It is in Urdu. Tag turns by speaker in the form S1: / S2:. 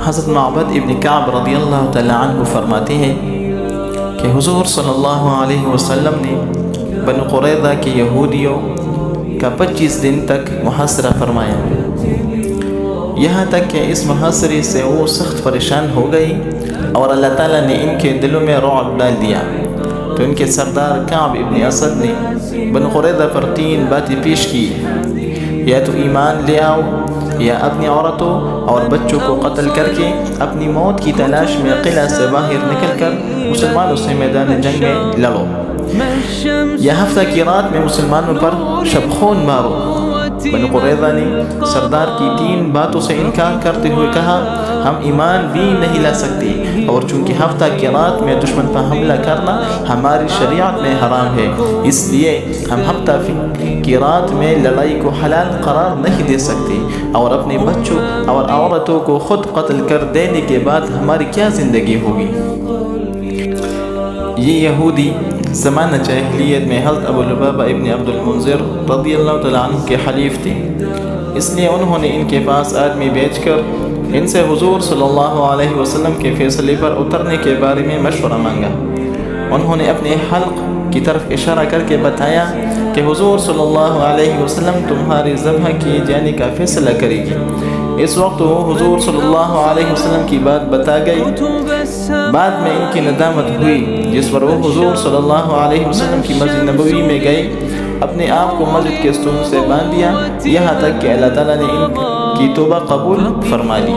S1: حضرت معبد ابن کعب رضی اللہ تعالیٰ عنہ فرماتے ہیں کہ حضور صلی اللہ علیہ وسلم نے بنو قریظہ کے یہودیوں کا 25 دن تک محاصرہ فرمایا، یہاں تک کہ اس محاصرے سے وہ سخت پریشان ہو گئی اور اللہ تعالیٰ نے ان کے دلوں میں رعب ڈال دیا۔ تو ان کے سردار کعب ابن اسد نے بنو قریظہ پر 3 باتیں پیش کی: یا تو ایمان لے آؤ، یا اپنی عورتوں اور بچوں کو قتل کر کے اپنی موت کی تلاش میں قلعہ سے باہر نکل کر مسلمانوں سے میدان جنگ میں لڑو، یا ہفتہ کی رات میں مسلمانوں پر شبخون مارو۔ بنو قریظہ نے سردار کی 3 باتوں سے انکار کرتے ہوئے کہا: ہم ایمان بھی نہیں لا سکتے، اور چونکہ ہفتہ کی رات میں دشمن پر حملہ کرنا ہماری شریعت میں حرام ہے، اس لیے ہم ہفتہ کی رات میں لڑائی کو حلال قرار نہیں دے سکتے، اور اپنے بچوں اور عورتوں کو خود قتل کر دینے کے بعد ہماری کیا زندگی ہوگی۔ یہ یہودی زمانہ جاہلیت میں حضرت ابو لبابہ ابن عبد المنذر رضی اللہ تعالیٰ عنہ کے حلیف تھے، اس لیے انہوں نے ان کے پاس آدمی بھیج کر ان سے حضور صلی اللہ علیہ وسلم کے فیصلے پر اترنے کے بارے میں مشورہ مانگا۔ انہوں نے اپنے حلق کی طرف اشارہ کر کے بتایا کہ حضور صلی اللہ علیہ وسلم تمہاری ذبح کیے جانے کا فیصلہ کرے گی۔ اس وقت وہ حضور صلی اللہ علیہ وسلم کی بات بتا گئی۔ بعد میں ان کی ندامت ہوئی، جس پر وہ حضور صلی اللہ علیہ وسلم کی مسجد نبوی میں گئے، اپنے آپ کو مسجد کے ستون سے باندھ دیا، یہاں تک کہ اللہ تعالیٰ نے ان کی توبہ قبول فرما لی۔